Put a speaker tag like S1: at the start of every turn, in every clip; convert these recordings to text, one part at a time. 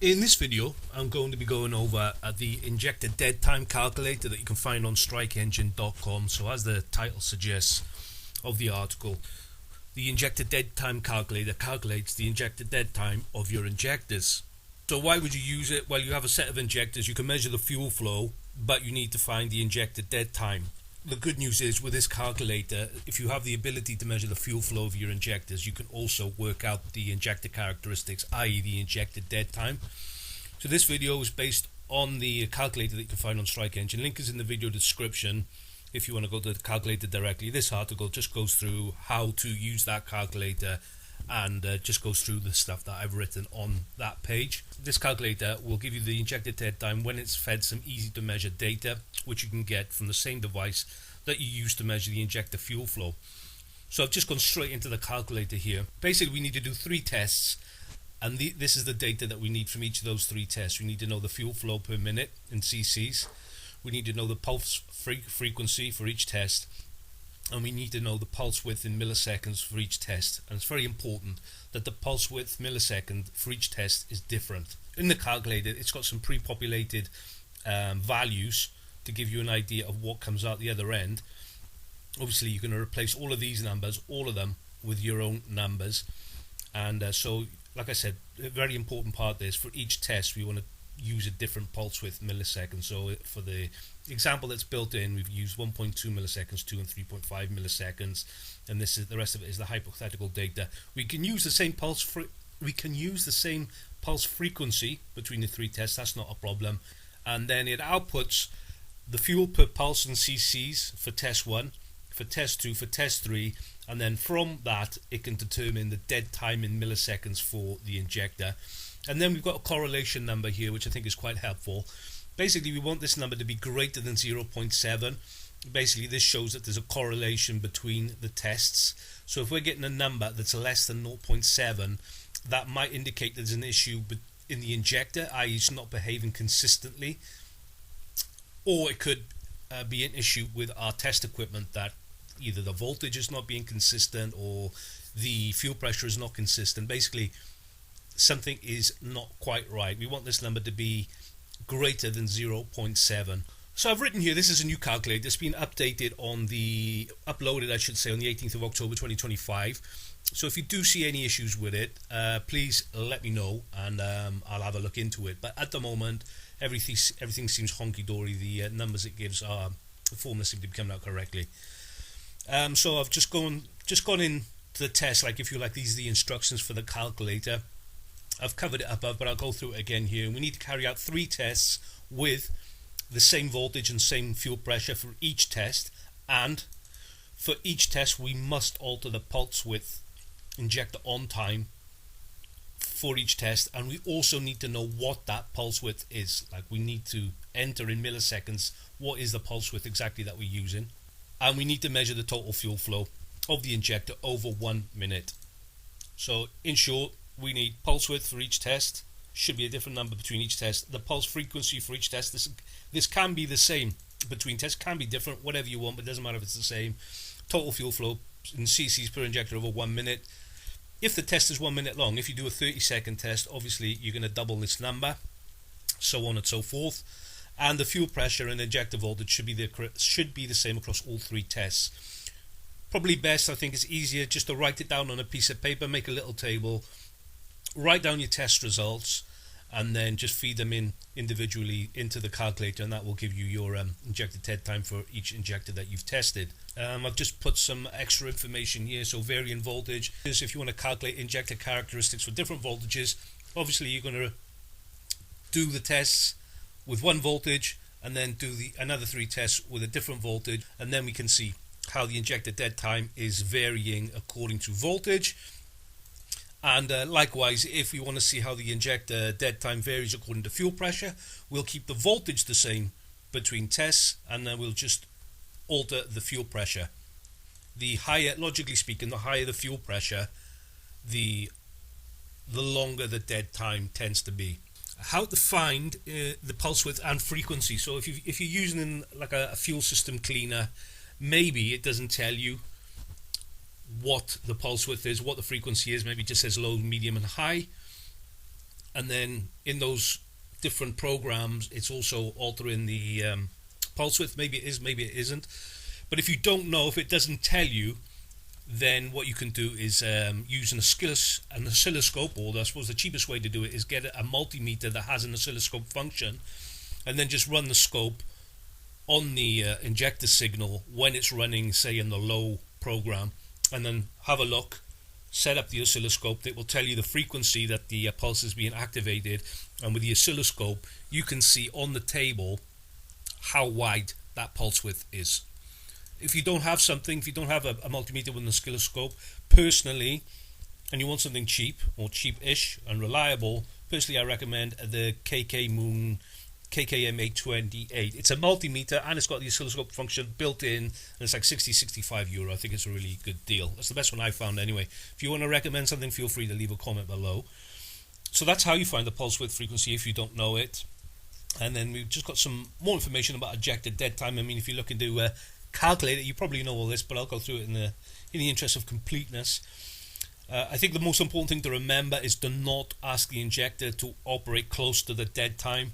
S1: In this video, I'm going to be going over the Injector dead time calculator that you can find on strikeengine.com. So as the title suggests of the article, the Injector dead time calculator calculates the injector dead time of your injectors. So why would you use it? Well, you have a set of injectors, you can measure the fuel flow, but you need to find the injector dead time. The good news is with this calculator, if you have the ability to measure the fuel flow of your injectors, you can also work out the injector characteristics, i.e. the injector dead time. So this video is based on the calculator that you can find on Strike Engine. Link is in the video description if you want to go to the calculator directly. This article just goes through how to use that calculator and just goes through the stuff that I've written on that page. This calculator will give you the injector dead time when it's fed some easy to measure data, which you can get from the same device that you use to measure the injector fuel flow. So I've just gone straight into the calculator here. Basically we need to do 3 tests, and this is the data that we need from each of those 3 tests. We need to know the fuel flow per minute in cc's, we need to know the pulse frequency for each test, and we need to know the pulse width in milliseconds for each test. And it's very important that the pulse width millisecond for each test is different. In the calculator it's got some pre-populated values to give you an idea of what comes out the other end. Obviously you're going to replace all of these numbers, all of them, with your own numbers. And so like I said, a very important part is for each test we want to use a different pulse width milliseconds. So for the example that's built in, we've used 1.2 milliseconds, 2 and 3.5 milliseconds, and this is the rest of it is the hypothetical data. We can use the same pulse frequency between the 3 tests. That's not a problem. And then it outputs the fuel per pulse in cc's for test 1, for test 2, for test 3, and then from that it can determine the dead time in milliseconds for the injector. And then we've got a correlation number here, which I think is quite helpful. Basically we want this number to be greater than 0.7. Basically this shows that there's a correlation between the tests. So if we're getting a number that's less than 0.7, that might indicate there's an issue in the injector, i.e. it's not behaving consistently, or it could be an issue with our test equipment, that either the voltage is not being consistent or the fuel pressure is not consistent. Basically something is not quite right. We want this number to be greater than 0.7. So I've written here, this is a new calculator. It's been updated uploaded I should say, on the 18th of October 2025. So if you do see any issues with it, please let me know, and I'll have a look into it. But at the moment everything seems honky-dory. The numbers it gives are, the formulas seem to be coming out correctly. So I've just gone into the test, like if you like, these are the instructions for the calculator. I've covered it above, but I'll go through it again here. We need to carry out 3 tests with the same voltage and same fuel pressure for each test, and for each test we must alter the pulse width injector on time for each test, and we also need to know what that pulse width is. Like we need to enter in milliseconds what is the pulse width exactly that we're using, and we need to measure the total fuel flow of the injector over 1 minute. So in short, we need pulse width for each test, should be a different number between each test. The pulse frequency for each test, this can be the same between tests, can be different, whatever you want, but it doesn't matter if it's the same. Total fuel flow in cc's per injector over 1 minute. If the test is 1 minute long, if you do a 30-second test, obviously you're going to double this number, so on and so forth. And the fuel pressure and injector voltage should be the same across all 3 tests. Probably best, I think it's easier just to write it down on a piece of paper, make a little table, write down your test results, and then just feed them in individually into the calculator, and that will give you your injector dead time for each injector that you've tested. I've just put some extra information here. So varying voltage is if you want to calculate injector characteristics for different voltages. Obviously you're going to do the tests with 1 voltage and then do another 3 tests with a different voltage, and then we can see how the injector dead time is varying according to voltage. And likewise, if we want to see how the injector dead time varies according to fuel pressure, we'll keep the voltage the same between tests, and then we'll just alter the fuel pressure. The higher, logically speaking, the higher the fuel pressure, the longer the dead time tends to be. How to find the pulse width and frequency. So if you're using like a fuel system cleaner, maybe it doesn't tell you what the pulse width is, what the frequency is. Maybe it just says low, medium and high. and then in those different programs it's also altering the pulse width. Maybe it is, maybe it isn't. But if you don't know, if it doesn't tell you, then what you can do is use an oscilloscope, or I suppose the cheapest way to do it is get a multimeter that has an oscilloscope function, and then just run the scope on the injector signal when it's running, say, in the low program, and then have a look, set up the oscilloscope. It will tell you the frequency that the pulse is being activated, and with the oscilloscope you can see on the table how wide that pulse width is. If you don't have something, if you don't have a multimeter with an oscilloscope, personally, and you want something cheap or cheap-ish and reliable, personally I recommend the KKM828. It's a multimeter and it's got the oscilloscope function built in, and it's like 60-65 euro. I think it's a really good deal. That's the best one I found anyway. If you want to recommend something, feel free to leave a comment below. So that's how you find the pulse width frequency if you don't know it. And then we've just got some more information about injector dead time. I mean, if you look into calculator, you probably know all this, but I'll go through it in the interest of completeness. I think the most important thing to remember is to not ask the injector to operate close to the dead time.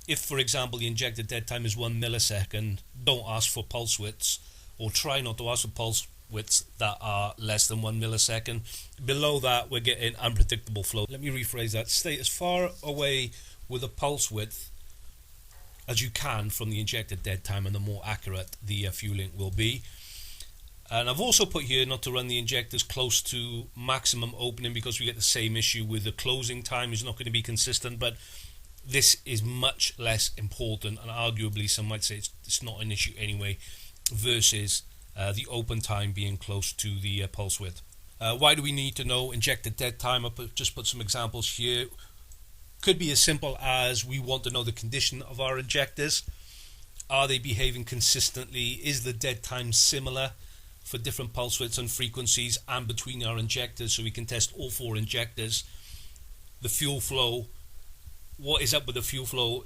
S1: If, for example, the injector dead time is 1 millisecond, don't ask for pulse widths, or try not to ask for pulse widths that are less than 1 millisecond. Below that, we're getting unpredictable flow. Let me rephrase that. Stay as far away with a pulse width as you can from the injector dead time, and the more accurate the fueling will be. And I've also put here not to run the injectors close to maximum opening, because we get the same issue with the closing time is not going to be consistent. But this is much less important, and arguably some might say it's not an issue anyway, versus the open time being close to the pulse width. Why do we need to know injector dead time? I've just put some examples here. Could be as simple as we want to know the condition of our injectors. Are they behaving consistently? Is the dead time similar for different pulse widths and frequencies and between our injectors, so we can test all 4 injectors? The fuel flow, what is up with the fuel flow?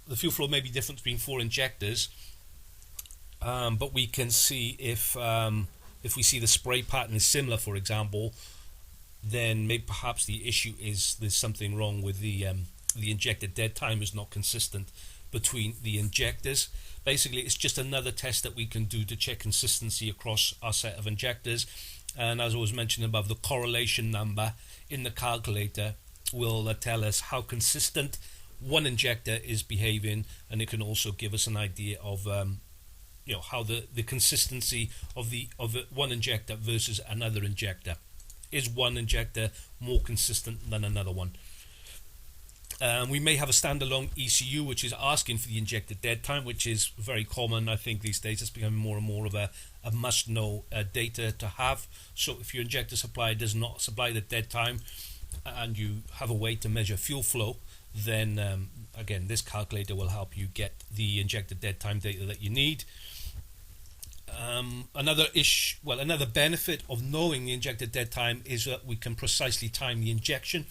S1: The fuel flow may be different between 4 injectors, but we can see if we see the spray pattern is similar, for example, then maybe perhaps the issue is there's something wrong with the injector dead time is not consistent between the injectors. Basically, it's just another test that we can do to check consistency across our set of injectors. And as I was mentioning above, the correlation number in the calculator will tell us how consistent one injector is behaving, and it can also give us an idea of how the consistency of one injector versus another injector. Is one injector more consistent than another one? We may have a standalone ECU which is asking for the injector dead time, which is very common. I think these days it's becoming more and more of a must-know data to have. So if your injector supplier does not supply the dead time and you have a way to measure fuel flow, then again, this calculator will help you get the injector dead time data that you need. Another benefit of knowing the injector dead time is that we can precisely time the injection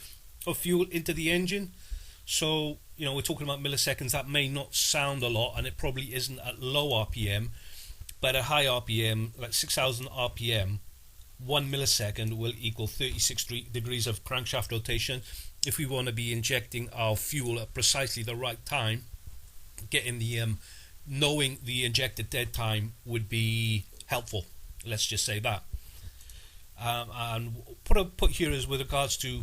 S1: of fuel into the engine. So, we're talking about milliseconds. That may not sound a lot, and it probably isn't at low RPM, but at high RPM, like 6,000 RPM, 1 millisecond will equal 36 degrees of crankshaft rotation. If we want to be injecting our fuel at precisely the right time, getting the knowing the injector dead time would be helpful. Let's just say that. And what I put here is with regards to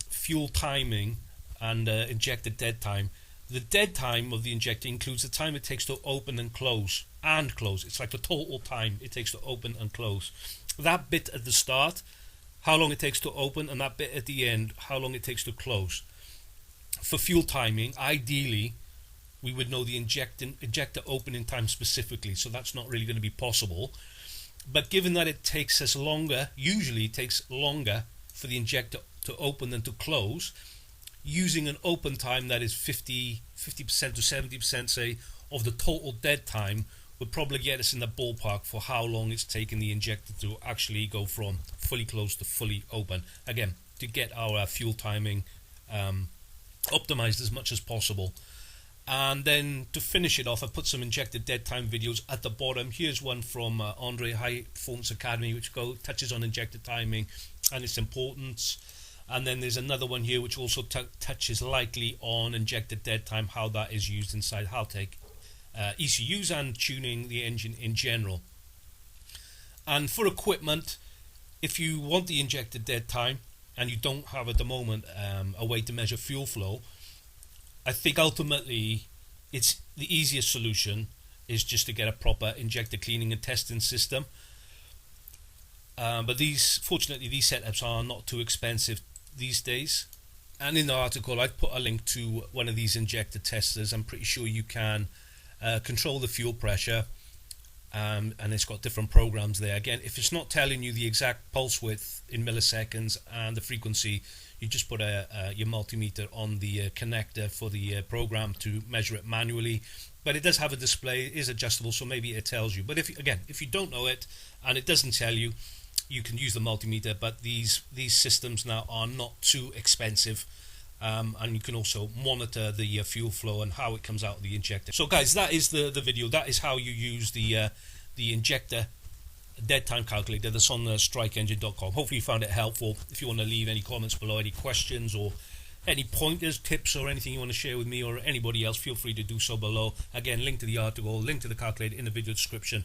S1: fuel timing and injector dead time. The dead time of the injector includes the time it takes to open and close. It's like the total time it takes to open and close. That bit at the start, how long it takes to open, and that bit at the end, how long it takes to close. For fuel timing, ideally, we would know the injector opening time specifically, so that's not really going to be possible. But given that it takes us longer, usually it takes longer for the injector to open than to close, using an open time that is 50% to 70%, say, of the total dead time would probably get us in the ballpark for how long it's taken the injector to actually go from fully closed to fully open. Again, to get our fuel timing optimized as much as possible. And then to finish it off, I put some injector dead time videos at the bottom. Here's one from Andre High Performance Academy, which touches on injector timing and its importance. And then there's another one here which also touches lightly on injector dead time, how that is used inside Haltech ECUs and tuning the engine in general. And for equipment, if you want the injector dead time and you don't have at the moment a way to measure fuel flow, I think ultimately it's the easiest solution is just to get a proper injector cleaning and testing system. But fortunately these setups are not too expensive these days. And in the article I've put a link to one of these injector testers. I'm pretty sure you can control the fuel pressure, and it's got different programs there. Again, if it's not telling you the exact pulse width in milliseconds and the frequency, you just put your multimeter on the connector for the program to measure it manually. But it does have a display, it is adjustable, so maybe it tells you. But if you don't know it and it doesn't tell you, you can use the multimeter. But these systems now are not too expensive, and you can also monitor the fuel flow and how it comes out of the injector. So guys, that is the video. That is how you use the injector dead time calculator that's on the strikeengine.com. Hopefully you found it helpful. If you want to leave any comments below, any questions or any pointers, tips or anything you want to share with me or anybody else, feel free to do so below. Again, link to the article, link to the calculator in the video description.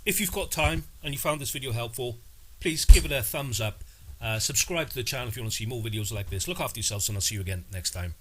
S1: If you've got time and you found this video helpful, please give it a thumbs up. Subscribe to the channel if you want to see more videos like this. Look after yourselves, and I'll see you again next time.